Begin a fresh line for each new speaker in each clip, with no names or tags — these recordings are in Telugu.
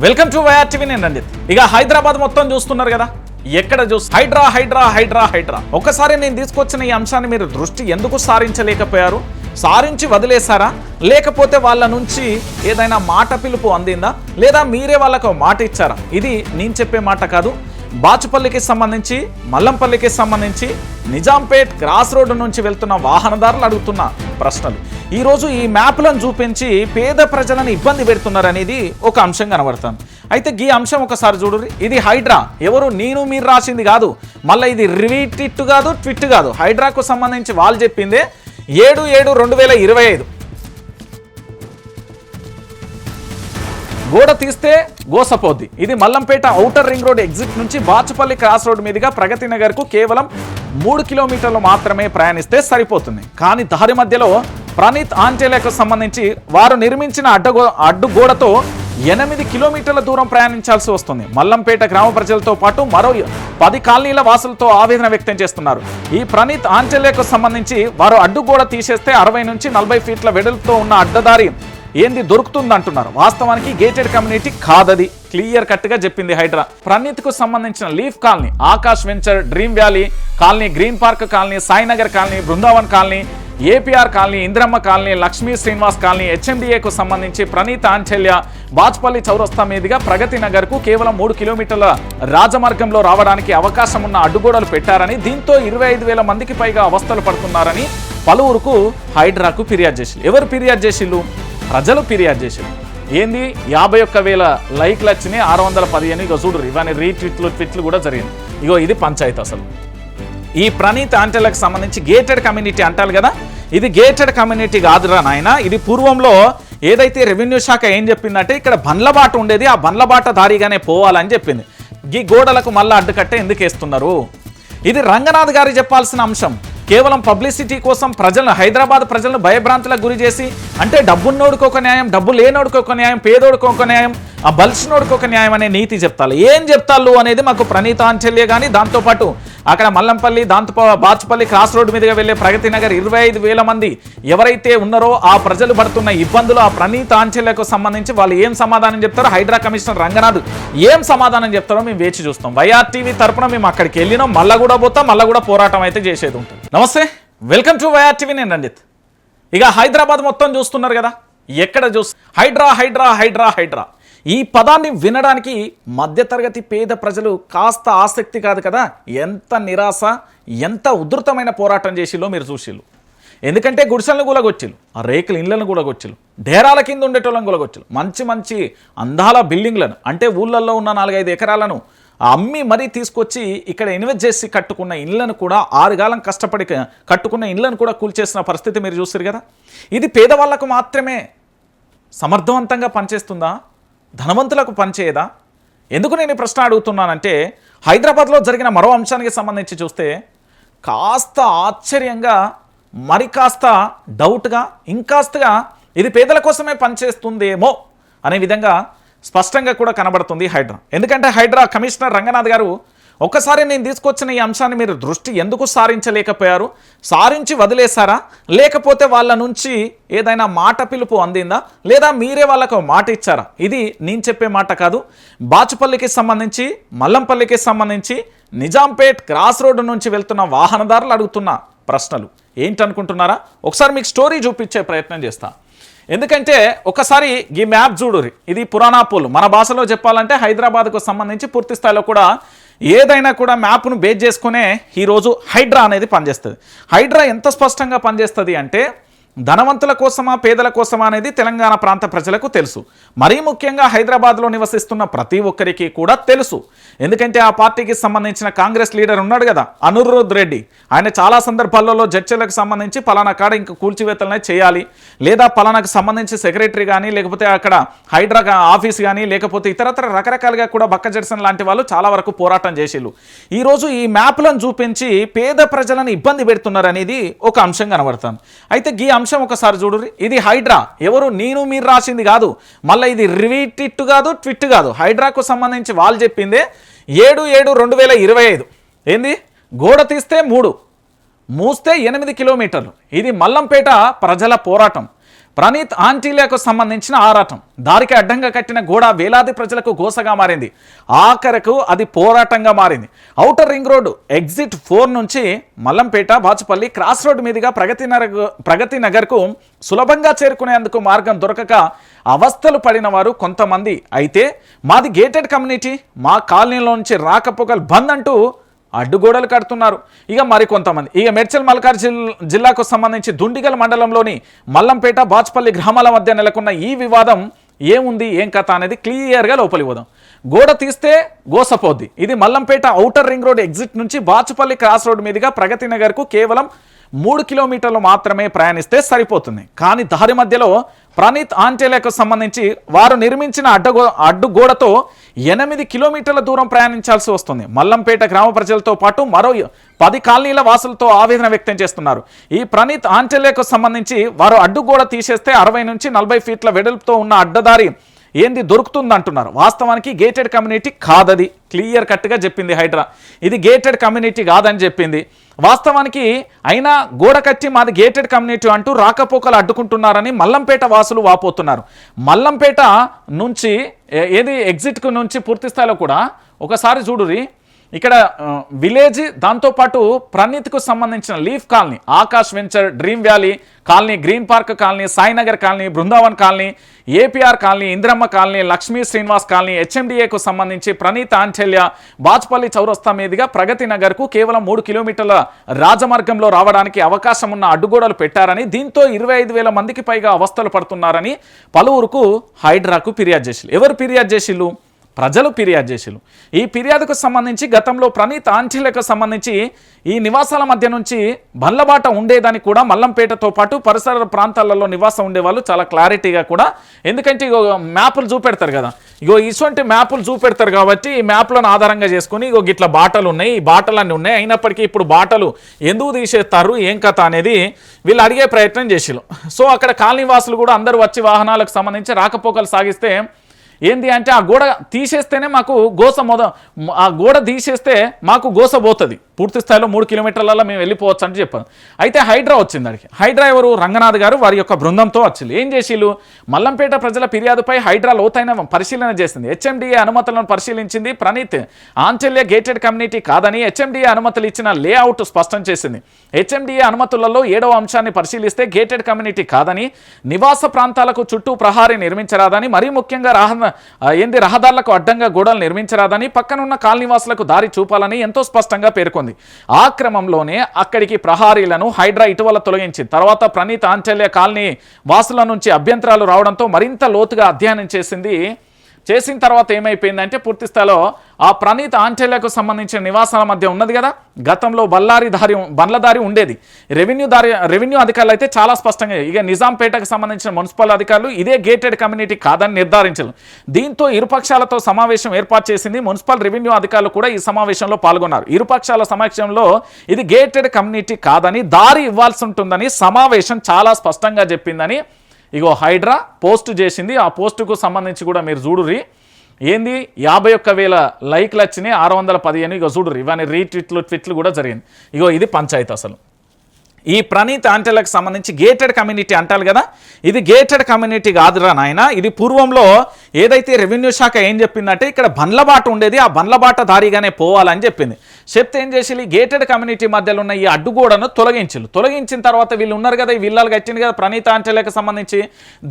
Welcome to YR TV. నేను రంజిత్. ఇక హైదరాబాద్ మొత్తం చూస్తున్నారు కదా, ఎక్కడ హైడ్రా హైడ్రా హైడ్రా హైడ్రా. ఒక్కసారి నేను తీసుకొచ్చిన ఈ అంశాన్ని మీరు దృష్టి ఎందుకు సారించలేకపోయారు? సారించి వదిలేశారా, లేకపోతే వాళ్ళ నుంచి ఏదైనా మాట పిలుపు అందిందా, లేదా మీరే వాళ్ళకు మాట ఇచ్చారా? ఇది నేను చెప్పే మాట కాదు. బాచుపల్లికి సంబంధించి, మల్లంపల్లికి సంబంధించి, నిజాంపేట్ క్రాస్ రోడ్డు నుంచి వెళ్తున్న వాహనదారులు అడుగుతున్న ప్రశ్నలు. ఈరోజు ఈ మ్యాప్లను చూపించి పేద ప్రజలను ఇబ్బంది పెడుతున్నారనేది ఒక అంశం కనబడుతుంది. అయితే ఈ అంశం ఒకసారి చూడండి. ఇది హైడ్రా, ఎవరు నేను మీరు రాసింది కాదు, మళ్ళీ ఇది రీట్విట్ కాదు, ట్విట్ కాదు. హైడ్రాకు సంబంధించి వాళ్ళు చెప్పిందే 7/7/2025. గోడ తీస్తే గోసపోద్ది. ఇది Mallampet outer ring road exit నుంచి బాచుపల్లి క్రాస్ రోడ్ మీదుగా ప్రగతి నగర్కు కేవలం 3 కిలోమీటర్లు మాత్రమే ప్రయాణిస్తే సరిపోతుంది. కానీ దారి మధ్యలో ప్రణీత్ ఆంటేలకు సంబంధించి వారు నిర్మించిన అడ్డుగోడతో 8 కిలోమీటర్ల దూరం ప్రయాణించాల్సి వస్తుంది. మల్లంపేట గ్రామ ప్రజలతో పాటు మరో 10 కాలనీల వాసులతో ఆవేదన వ్యక్తం చేస్తున్నారు. ఈ ప్రణీత్ ఆంటేలకు సంబంధించి వారు అడ్డుగోడ తీసేస్తే 60 నుంచి 40 ఫీట్ల వెడల్పుతో ఉన్న అడ్డదారి ఏంది దొరుకుతుంది అంటున్నారు. వాస్తవానికి గేటెడ్ కమ్యూనిటీ కాదది, క్లియర్ కట్గా చెప్పింది హైడ్రా. ప్రణీత్కు సంబంధించిన leaf colony, Akash venture, dream valley colony, green park colony, Sainagar colony, Brindavan colony, APR colony, Indramma colony, Lakshmi Srinivas colony, హెచ్ఎండిఏకు సంబంధించి ప్రణీత్ ఆంచెల్య బాచుపల్లి చౌరస్తా మీదుగా ప్రగతి నగర్కు కేవలం 3 కిలోమీటర్ల రాజమార్గంలో రావడానికి అవకాశం ఉన్న అడ్డుగోడలు పెట్టారని, దీంతో 25,000 మందికి పైగా అవస్థలు పడుతున్నారని పలువురుకు హైడ్రాకు ఫిర్యాదు చేసిల్లు. ఎవరు ఫిర్యాదు చేసిల్లు? ప్రజలు ఫిర్యాదు చేసిల్లు. ఏంది 51,000 లైక్లు వచ్చినాయి, 615. ఇగో చూడరు, ఇవన్నీ రీట్విట్లు ట్విట్లు కూడా జరిగింది. ఇగో ఇది పంచాయతీ. అసలు ఈ ప్రణీత్ ఆంటెలకు సంబంధించి గేటెడ్ కమ్యూనిటీ అంటారు కదా, ఇది గేటెడ్ కమ్యూనిటీ కాదురా నాయన. ఇది పూర్వంలో ఏదైతే రెవెన్యూ శాఖ ఏం చెప్పిందంటే ఇక్కడ బండ్లబాట ఉండేది, ఆ బండ్లబాట దారిగానే పోవాలని చెప్పింది. ఈ గోడలకు మళ్ళీ అడ్డుకట్ట ఎందుకు వేస్తున్నారు? ఇది రంగనాథ్ గారు చెప్పాల్సిన అంశం. కేవలం పబ్లిసిటీ కోసం ప్రజలను, హైదరాబాద్ ప్రజలను భయభ్రాంతులకు గురి చేసి, అంటే డబ్బున్నోడికి ఒక న్యాయం, డబ్బు లేనోడికి ఒక న్యాయం, పేదోడికి ఒక న్యాయం, ఆ బలిసినోడికి ఒక న్యాయం అనే నీతి చెప్తారు. ఏం చెప్తారు అనేది మాకు ప్రణీత్ ఆంచెల్య కానీ, దాంతోపాటు అక్కడ మల్లంపల్లి, దాంతో బాచుపల్లి క్రాస్ రోడ్డు మీదుగా వెళ్ళే ప్రగతి నగర్ 25,000 మంది ఎవరైతే ఉన్నారో ఆ ప్రజలు పడుతున్న ఇబ్బందులు, ఆ ప్రణీత్ ఆంచెల్యకు సంబంధించి వాళ్ళు ఏం సమాధానం చెప్తారో, హైడ్రా కమిషనర్ రంగనాథ్ ఏం సమాధానం చెప్తారో మేము వేచి చూస్తాం. వైఆర్ టీవీ తరపున మేము అక్కడికి వెళ్ళినాం, మళ్ళా కూడా పోతాం, మళ్ళా కూడా పోరాటం అయితే చేసేది ఉంటుంది. నమస్తే, వెల్కమ్ టు వైఆర్ టీవీ. నేను రంజిత్. ఇక హైదరాబాద్ మొత్తం చూస్తున్నారు కదా, ఎక్కడ హైడ్రా హైడ్రా హైడ్రా హైడ్రా. ఈ పదాన్ని వినడానికి మధ్యతరగతి పేద ప్రజలు కాస్త ఆసక్తి కాదు కదా, ఎంత నిరాశ, ఎంత ఉధృతమైన పోరాటం చేసిల్లో మీరు చూసిళ్ళు. ఎందుకంటే గుడిసెలను కూలగొచ్చిళ్ళు, ఆ రేకుల ఇళ్లను కూలగొచ్చిళ్ళు, డేరాల కింద ఉండేటోళ్ళని కూలగొచ్చిళ్ళు, మంచి మంచి అందాల బిల్డింగ్లను, అంటే ఊళ్ళల్లో ఉన్న 4-5 ఎకరాలను అమ్మి మరీ తీసుకొచ్చి ఇక్కడ ఇన్వెస్ట్ చేసి కట్టుకున్న ఇళ్లను కూడా, 6 కాలం కష్టపడి కట్టుకున్న ఇళ్లను కూడా కూల్చేసిన పరిస్థితి మీరు చూస్తారు కదా. ఇది పేదవాళ్లకు మాత్రమే సమర్థవంతంగా పనిచేస్తుందా? ధనవంతులకు పనిచేయదా? ఎందుకు నేను ఈ ప్రశ్న అడుగుతున్నానంటే, హైదరాబాద్లో జరిగిన మరో అంశానికి సంబంధించి చూస్తే కాస్త ఆశ్చర్యంగా, మరి కాస్త డౌట్గా, ఇంకాస్తగా ఇది పేదల కోసమే పనిచేస్తుందేమో అనే విధంగా స్పష్టంగా కూడా కనబడుతుంది హైడ్రా. ఎందుకంటే హైడ్రా కమిషనర్ రంగనాథ్ గారు ఒక్కసారి నేను తీసుకొచ్చిన ఈ అంశాన్ని మీరు దృష్టి ఎందుకు సారించలేకపోయారు? సారించి వదిలేశారా, లేకపోతే వాళ్ళ నుంచి ఏదైనా మాట పిలుపు అందిందా, లేదా మీరే వాళ్ళకు మాట ఇచ్చారా? ఇది నేను చెప్పే మాట కాదు. బాచుపల్లికి సంబంధించి, మల్లంపల్లికి సంబంధించి, నిజాంపేట్ క్రాస్ రోడ్డు నుంచి వెళ్తున్న వాహనదారులు అడుగుతున్న ప్రశ్నలు ఏంటనుకుంటున్నారా? ఒకసారి మీకు స్టోరీ చూపించే ప్రయత్నం చేస్తా. ఎందుకంటే ఒకసారి ఈ మ్యాప్ చూడురి. ఇది పురాణాపూల్, మన భాషలో చెప్పాలంటే హైదరాబాద్కు సంబంధించి పూర్తి స్థాయిలో కూడా ఏదైనా కూడా మ్యాప్ను బేస్ చేసుకునే ఈరోజు హైడ్రా అనేది పనిచేస్తుంది. హైడ్రా ఎంత స్పష్టంగా పనిచేస్తుంది అంటే, ధనవంతుల కోసమా పేదల కోసమా అనేది తెలంగాణ ప్రాంత ప్రజలకు తెలుసు. మరీ ముఖ్యంగా హైదరాబాద్లో నివసిస్తున్న ప్రతి ఒక్కరికి కూడా తెలుసు. ఎందుకంటే ఆ పార్టీకి సంబంధించిన కాంగ్రెస్ లీడర్ ఉన్నాడు కదా, అనిరుద్ రెడ్డి, ఆయన చాలా సందర్భాలలో చర్చలకు సంబంధించి పలానా కాడ ఇంక కూల్చివేతలనే చేయాలి, లేదా పలానాకు సంబంధించి సెక్రటరీ కానీ, లేకపోతే అక్కడ హైడ్రా ఆఫీస్ కానీ, లేకపోతే ఇతరత్ర రకరకాలుగా కూడా బక్క జడ్సన్ లాంటి వాళ్ళు చాలా వరకు పోరాటం చేసిళ్ళు. ఈరోజు ఈ మ్యాప్లను చూపించి పేద ప్రజలను ఇబ్బంది పెడుతున్నారు అనేది ఒక అంశం కనబడుతుంది. అయితే ఈ అంశం ఒకసారి చూడరు. ఇది హైడ్రా, ఎవరు నేను మీరు రాసింది కాదు, మళ్ళీ ఇది రీట్విట్ కాదు, ట్విట్ కాదు. హైడ్రాకు సంబంధించి వాళ్ళు చెప్పిందే 7/7/2025. ఏంది? గోడ తీస్తే 3, మూస్తే 8 కిలోమీటర్లు. ఇది మల్లంపేట ప్రజల పోరాటం. ప్రణీత్ ఆంటీలకు సంబంధించిన ఆరాటం. దారికి అడ్డంగా కట్టిన గోడ వేలాది ప్రజలకు గోసగా మారింది. ఆఖరకు అది పోరాటంగా మారింది. ఔటర్ రింగ్ రోడ్డు ఎగ్జిట్ 4 నుంచి మల్లంపేట బాచుపల్లి క్రాస్ రోడ్ మీదుగా ప్రగతి నగర్కు సులభంగా చేరుకునేందుకు మార్గం దొరకక అవస్థలు పడిన వారు కొంతమంది. అయితే మాది గేటెడ్ కమ్యూనిటీ, మా కాలనీలో నుంచి రాకపోకలు బంద్ అంటూ అడ్డుగోడలు కడుతున్నారు. ఇక మరికొంతమంది మేడ్చల్ మల్కాజ్గిరి జిల్లాకు సంబంధించి దుండిగల్ మండలంలోని మల్లంపేట బాచుపల్లి గ్రామాల మధ్య నెలకొన్న ఈ వివాదం ఏముంది, ఏం కథ అనేది క్లియర్గా లోపలికి పోదాం. గోడ తీస్తే గోసపోద్ది. ఇది Mallampet outer ring road exit నుంచి బాచుపల్లి క్రాస్ రోడ్ మీదుగా ప్రగతి నగర్కు కేవలం 3 కిలోమీటర్లు మాత్రమే ప్రయాణిస్తే సరిపోతుంది. కానీ దారి మధ్యలో ప్రణీత్ ఆంటీలకు సంబంధించి వారు నిర్మించిన అడ్డుగోడతో 8 కిలోమీటర్ల దూరం ప్రయాణించాల్సి వస్తుంది. మల్లంపేట గ్రామ ప్రజలతో పాటు మరో 10 కాలనీల వాసులతో ఆవేదన వ్యక్తం చేస్తున్నారు. ఈ ప్రణీత్ ఆంటీలకు సంబంధించి వారు అడ్డుగోడ తీసేస్తే 60 నుంచి 40 ఫీట్ల వెడల్పుతో ఉన్న అడ్డదారి ఏంది దొరుకుతుంది అంటున్నారు. వాస్తవానికి గేటెడ్ కమ్యూనిటీ కాదది, క్లియర్ కట్గా చెప్పింది హైడ్రా. ఇది గేటెడ్ కమ్యూనిటీ కాదని చెప్పింది. వాస్తవానికి అయినా గోడ కట్టి మాది గేటెడ్ కమ్యూనిటీ అంటూ రాకపోకలు అడ్డుకుంటున్నారని మల్లంపేట వాసులు వాపోతున్నారు. మల్లంపేట నుంచి ఎగ్జిట్కు నుంచి పూర్తి స్థాయిలో కూడా ఒకసారి చూడురి. ఇక్కడ విలేజ్, దాంతోపాటు ప్రణీత్కు సంబంధించిన leaf colony, Akash venture, dream valley colony, green park colony, Sainagar colony, Brindavan colony, APR colony, Indramma colony, Lakshmi Srinivas colony, హెచ్ఎండిఏకు సంబంధించి ప్రణీత్ ఆంచెల్య బాచుపల్లి చౌరస్తా మీదుగా ప్రగతి నగర్కు కేవలం 3 కిలోమీటర్ల రాజమార్గంలో రావడానికి అవకాశం ఉన్న అడ్డుగోడలు పెట్టారని, దీంతో 25,000 మందికి పైగా అవస్థలు పడుతున్నారని పలువురుకు హైడ్రాకు ఫిర్యాదు చేసిల్లు. ఎవరు ఫిర్యాదు చేసిల్లు? ప్రజలు ఫిర్యాదు చేసిల్లు. ఈ ఫిర్యాదుకు సంబంధించి గతంలో ప్రణీత్ ఆంటీలకు సంబంధించి ఈ నివాసాల మధ్య నుంచి బండ్లబాట ఉండేదని కూడా మల్లంపేటతో పాటు పరిసర ప్రాంతాలలో నివాసం ఉండేవాళ్ళు చాలా క్లారిటీగా కూడా, ఎందుకంటే మ్యాపులు చూపెడతారు కదా, ఇటువంటి మ్యాపులు చూపెడతారు కాబట్టి ఈ మ్యాప్లను ఆధారంగా చేసుకుని గిట్ల బాటలు ఉన్నాయి, ఈ బాటలన్నీ ఉన్నాయి. అయినప్పటికీ ఇప్పుడు బాటలు ఎందుకు తీసేస్తారు, ఏం కథ అనేది వీళ్ళు అడిగే ప్రయత్నం చేసిల్లు. సో అక్కడ కాలనీ వాసులు కూడా అందరూ వచ్చి వాహనాలకు సంబంధించి రాకపోకలు సాగిస్తే ఏంది అంటే ఆ గోడ తీసేస్తేనే మాకు ఆ గోడ తీసేస్తే మాకు గోస పోతుంది, పూర్తి స్థాయిలో 3 కిలోమీటర్లలో మేము వెళ్ళిపోవచ్చు అంటే చెప్పాను. అయితే హైడ్రా వచ్చింది. అడిగి హైడ్రా ఎవరు? రంగనాథ్ గారు వారి యొక్క బృందంతో వచ్చింది. ఏం చేసిల్లు? మల్లంపేట ప్రజల ఫిర్యాదుపై హైడ్రా లోతైన పరిశీలన చేసింది. హెచ్ఎండిఏ అనుమతులను పరిశీలించింది. ప్రణీత్ ఆంచెల్య గేటెడ్ కమ్యూనిటీ కాదని హెచ్ఎండిఏ అనుమతులు ఇచ్చిన లేఅవుట్ స్పష్టం చేసింది. హెచ్ఎండిఏ అనుమతులలో 7వ అంశాన్ని పరిశీలిస్తే గేటెడ్ కమ్యూనిటీ కాదని, నివాస ప్రాంతాలకు చుట్టూ ప్రహారీ నిర్మించరాదని, మరీ ముఖ్యంగా రహదారులకు అడ్డంగా గోడలు నిర్మించరాదని, పక్కనున్న కాలనీవాసులకు దారి చూపాలని ఎంతో స్పష్టంగా పేర్కొంది. ఆ క్రమంలోనే అక్కడికి ప్రహారీలను హైడ్రా ఇటీవల తొలగించింది. తర్వాత ప్రణీత్ ఆంచెల్య కాలనీ వాసుల నుంచి అభ్యంతరాలు రావడంతో మరింత లోతుగా అధ్యయనం చేసిన తర్వాత ఏమైపోయిందంటే పూర్తి స్థాయిలో ఆ ప్రణీత్ ఆంచెల్యకు సంబంధించిన నివాసాల మధ్య ఉన్నది కదా, గతంలో బండ్లదారి ఉండేది. రెవెన్యూ అధికారులు అయితే చాలా స్పష్టంగా నిజాంపేటకు సంబంధించిన మున్సిపల్ అధికారులు ఇదే గేటెడ్ కమ్యూనిటీ కాదని నిర్ధారించారు. దీంతో ఇరుపక్షాలతో సమావేశం ఏర్పాటు చేసింది. మున్సిపల్ రెవెన్యూ అధికారులు కూడా ఈ సమావేశంలో పాల్గొన్నారు. ఇరుపక్షాల సమక్షంలో ఇది గేటెడ్ కమ్యూనిటీ కాదని, దారి ఇవ్వాల్సి ఉంటుందని సమావేశం చాలా స్పష్టంగా చెప్పిందని హైడ్రా పోస్ట్ చేసింది. ఆ పోస్టుకు సంబంధించి కూడా మీరు చూడుర్రి. ఏంది 51,000 లైక్లు వచ్చినాయి, 615 చూడుర్రి. ఇవన్నీ ట్విట్లు కూడా జరిగింది. ఇది పంచాయతీ. అసలు ఈ ప్రణీత్ ఆంటెలకు సంబంధించి గేటెడ్ కమ్యూనిటీ అంటారు కదా, ఇది గేటెడ్ కమ్యూనిటీ కాదురా నాయన. ఇది పూర్వంలో ఏదైతే రెవెన్యూ శాఖ ఏం చెప్పిందంటే ఇక్కడ బండ్లబాట ఉండేది, ఆ బండ్లబాట దారిగానే పోవాలని చెప్పింది. చెప్తే ఏం చేసి ఈ గేటెడ్ కమ్యూనిటీ మధ్యలో ఉన్న ఈ అడ్డుగోడను తొలగించిన తర్వాత వీళ్ళు ఉన్నారు కదా, ఈ విల్లాలు కట్టింది కదా ప్రణీత్ ఆంటెలకు సంబంధించి,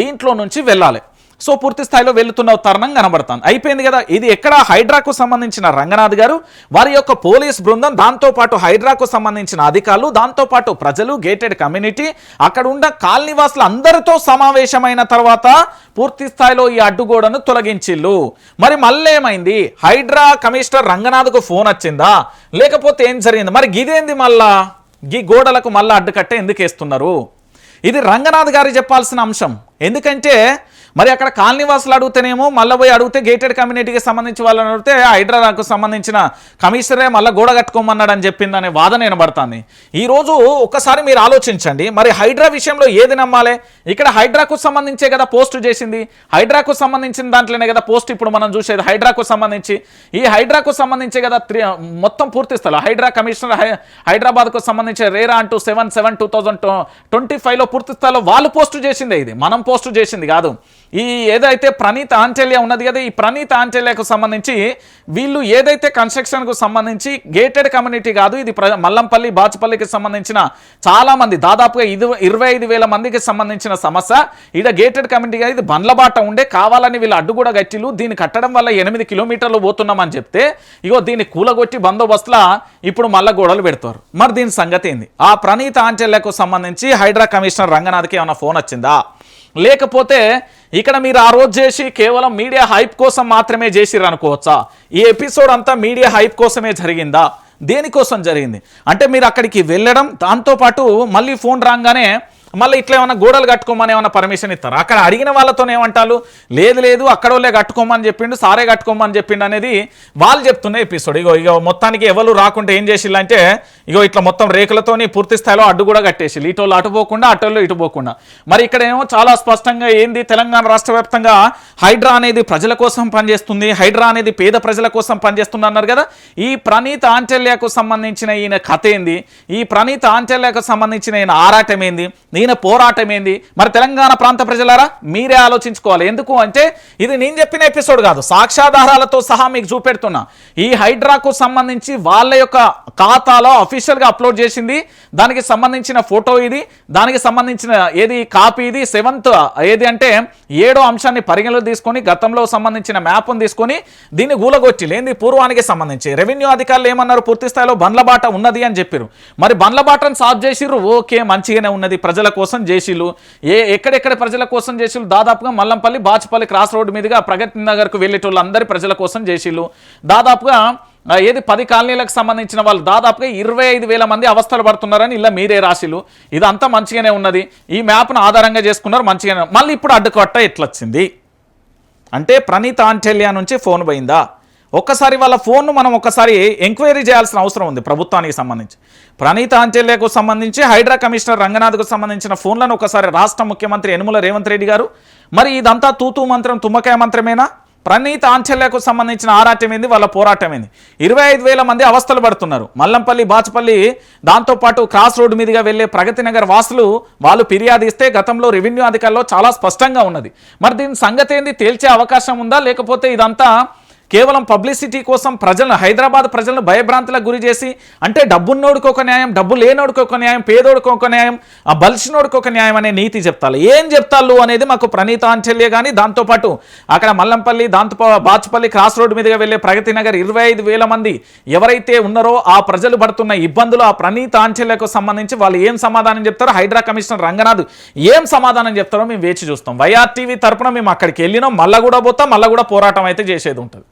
దీంట్లో నుంచి వెళ్ళాలి. సో పూర్తి స్థాయిలో వెళ్తున్న తరుణం కనబడతాను. అయిపోయింది కదా. ఇది ఎక్కడ? హైడ్రాకు సంబంధించిన రంగనాథ్ గారు, వారి యొక్క పోలీస్ బృందం, దాంతోపాటు హైడ్రాకు సంబంధించిన అధికారులు, దాంతోపాటు ప్రజలు, గేటెడ్ కమ్యూనిటీ, అక్కడ ఉన్న కాలనీవాసులు అందరితో సమావేశమైన తర్వాత పూర్తి స్థాయిలో ఈ అడ్డుగోడను తొలగించిల్లు. మరి మళ్ళీ ఏమైంది? హైడ్రా కమిషనర్ రంగనాథ్కు ఫోన్ వచ్చిందా, లేకపోతే ఏం జరిగింది? మరి గిదేంది మళ్ళా ఈ గోడలకు మళ్ళీ అడ్డుకట్ట ఎందుకు వేస్తున్నారు? ఇది రంగనాథ్ గారు చెప్పాల్సిన అంశం. ఎందుకంటే మరి అక్కడ కాలనీవాసులు అడిగితేనేమో మళ్ళీ పోయి అడిగితే గేటెడ్ కమ్యూనిటీకి సంబంధించి వాళ్ళని అడిగితే హైడ్రాకు సంబంధించిన కమిషనరే మళ్ళీ గోడ కట్టుకోమన్నాడు అని చెప్పిందనే వాదన వినబడుతుంది. ఈరోజు ఒక్కసారి మీరు ఆలోచించండి, మరి హైడ్రా విషయంలో ఏది నమ్మాలి? ఇక్కడ హైడ్రాకు సంబంధించే కదా పోస్ట్ చేసింది, హైడ్రాకు సంబంధించిన దాంట్లోనే కదా పోస్ట్ ఇప్పుడు మనం చూసేది హైడ్రాకు సంబంధించి. ఈ హైడ్రాకు సంబంధించే కదా మొత్తం పూర్తి స్థలం హైడ్రా కమిషనర్ హైదరాబాద్కు సంబంధించి రేరా అంటూ 7/7/2025లో పూర్తి స్థాయిలో వాళ్ళు పోస్టు చేసిందే, ఇది మనం పోస్టు చేసింది కాదు. ఈ ఏదైతే ప్రణీత్ ఆంచెల్య ఉన్నది కదా, ఈ ప్రణీత్ ఆంచెల్యకు సంబంధించి వీళ్ళు ఏదైతే కన్స్ట్రక్షన్కు సంబంధించి గేటెడ్ కమ్యూనిటీ కాదు, ఇది మల్లంపల్లి బాచుపల్లికి సంబంధించిన చాలామంది దాదాపుగా 25,000 మందికి సంబంధించిన సమస్య. ఇక్కడ గేటెడ్ కమ్యూనిటీ ఇది బండ్లబాట ఉండే కావాలని వీళ్ళు అడ్డు కూడా గట్టిలు దీన్ని కట్టడం వల్ల 8 కిలోమీటర్లు పోతున్నామని చెప్తే ఇగో దీన్ని కూలగొట్టి బందోబస్తులా ఇప్పుడు మళ్ళా గోడలు పెడతారు. మరి దీని సంగతి ఏంది? ఆ ప్రణీత్ ఆంచెల్యకు సంబంధించి హైడ్రా కమిషనర్ రంగనాథ్కి ఏమైనా ఫోన్ వచ్చిందా? లేకపోతే ఇక్కడ మీరు ఆ రోజు చేసి కేవలం మీడియా హైప్ కోసం మాత్రమే చేసిర్రు అనుకోవచ్చా? ఈ ఎపిసోడ్ అంతా మీడియా హైప్ కోసమే జరిగిందా? దేనికోసం జరిగింది అంటే మీరు అక్కడికి వెళ్ళడం, దాంతోపాటు మళ్ళీ ఫోన్ రాగానే మళ్ళీ ఇట్లా ఏమైనా గోడలు కట్టుకోమని ఏమైనా పర్మిషన్ ఇస్తారు? అక్కడ అడిగిన వాళ్ళతో ఏమంటారు, లేదు లేదు అక్కడ వాళ్ళే కట్టుకోమని చెప్పిండు, సారే కట్టుకోమని చెప్పిండు అనేది వాళ్ళు చెప్తున్న ఎపిసోడ్. ఇగో మొత్తానికి ఎవరు రాకుండా ఏం చేసిల్లంటే ఇగో ఇట్లా మొత్తం రేకులతోని పూర్తి స్థాయిలో అడ్డు కూడా కట్టేసి ఇటోళ్ళు అటు పోకుండా అటోళ్ళు ఇటు పోకుండా. మరి ఇక్కడ ఏమో చాలా స్పష్టంగా ఏంది, తెలంగాణ రాష్ట్ర వ్యాప్తంగా హైడ్రా అనేది ప్రజల కోసం పనిచేస్తుంది, హైడ్రా అనేది పేద ప్రజల కోసం పనిచేస్తుంది అన్నారు కదా. ఈ ప్రణీత్ ఆంచెల్యకు సంబంధించిన ఈయన కథ ఏంది, ఈ ప్రణీత్ ఆంచెల్యకు సంబంధించిన ఈయన ఆరాటం ఏంది, ఈయన పోరాటం ఏంది? మరి తెలంగాణ ప్రాంత ప్రజలారా మీరే ఆలోచించుకోవాలి. ఎందుకు అంటే ఇది నేను చెప్పిన ఎపిసోడ్ కాదు, సాక్ష్యాధారాలతో సహా మీకు చూపెడుతున్నా. ఈ హైడ్రాకు సంబంధించి వాళ్ళ యొక్క ఖాతాలో అఫీషియల్గా అప్లోడ్ చేసింది, దానికి సంబంధించిన ఫోటో ఇది, దానికి సంబంధించిన ఏది కాపీ ఇది, 7th ఏది అంటే 7వ అంశాన్ని పరిగణలో తీసుకొని గతంలో సంబంధించిన మ్యాప్ను తీసుకొని దీన్ని గూలగొచ్చి లేని పూర్వానికి సంబంధించి రెవెన్యూ అధికారులు ఏమన్నారు, పూర్తి స్థాయిలో బండ్లబాట ఉన్నది అని చెప్పారు. మరి బండ్లబాటను సాల్వ్ చేసిర్రు, ఓకే మంచిగానే ఉన్నది, ప్రజల కోసం చేసిలు ఎక్కడెక్కడ ప్రజల కోసం చేసిలు, దాదాపుగా మల్లంపల్లి బాచుపల్లి క్రాస్ రోడ్డు మీదుగా ప్రగతి నగర్కు వెళ్ళేటోళ్ళు అందరి ప్రజల కోసం చేసిలు. దాదాపుగా ఏది 10 కాలనీలకు సంబంధించిన వాళ్ళు దాదాపుగా 25,000 మంది అవస్థలు పడుతున్నారని ఇలా మీరే రాసిలు. ఇదంతా మంచిగానే ఉన్నది, ఈ మ్యాప్ను ఆధారంగా చేసుకున్నారు మంచిగానే. మళ్ళీ ఇప్పుడు అడ్డుకట్ట ఎట్లొచ్చింది అంటే ప్రణీత్ ఆంచెల్య నుంచి ఫోన్ పోయిందా? ఒక్కసారి వాళ్ళ ఫోన్ను మనం ఒక్కసారి ఎంక్వైరీ చేయాల్సిన అవసరం ఉంది ప్రభుత్వానికి సంబంధించి. ప్రణీత్ ఆంచెల్యకు సంబంధించి హైడ్రా కమిషనర్ రంగనాథ్కు సంబంధించిన ఫోన్లను ఒకసారి రాష్ట్ర ముఖ్యమంత్రి యనుమల రేవంత్ రెడ్డి గారు, మరి ఇదంతా తూతూ మంత్రం తుమ్మకాయ మంత్రమేనా? ప్రణీత్ ఆంచెల్యకు సంబంధించిన ఆరాటం ఏంది, వాళ్ళ పోరాటం ఏంది? 25,000 మంది అవస్థలు పడుతున్నారు. మల్లంపల్లి బాచుపల్లి దాంతోపాటు క్రాస్ రోడ్డు మీదుగా వెళ్ళే ప్రగతి నగర్ వాసులు వాళ్ళు ఫిర్యాదు ఇస్తే గతంలో రెవెన్యూ అధికారులు చాలా స్పష్టంగా ఉన్నది. మరి దీని సంగతి ఏంది, తేల్చే అవకాశం ఉందా? లేకపోతే ఇదంతా కేవలం పబ్లిసిటీ కోసం ప్రజలను, హైదరాబాద్ ప్రజలను భయభ్రాంతులకు గురి చేసి, అంటే డబ్బున్నోడికి ఒక న్యాయం, డబ్బు లేనోడికి ఒక న్యాయం, పేదోడికి ఒక న్యాయం, ఆ బలిసినోడికి ఒక న్యాయం అనే నీతి చెప్తారు. ఏం చెప్తారు అనేది మాకు ప్రణీత్ ఆంచెల్య కానీ, దాంతోపాటు అక్కడ మల్లంపల్లి బాచుపల్లి క్రాస్ రోడ్డు మీదుగా వెళ్ళే ప్రగతి నగర్ 25,000 మంది ఎవరైతే ఉన్నారో ఆ ప్రజలు పడుతున్న ఇబ్బందులు ఆ ప్రణీత్ ఆంచెల్యకు సంబంధించి వాళ్ళు ఏం సమాధానం చెప్తారో, హైడ్రా కమిషనర్ రంగనాథ్ ఏం సమాధానం చెప్తారో మేము వేచి చూస్తాం. వైఆర్ టీవీ తరపున మేము అక్కడికి వెళ్ళినాం, మళ్ళా కూడా పోతాం, మళ్ళా కూడా పోరాటం అయితే చేసేది ఉంటుంది.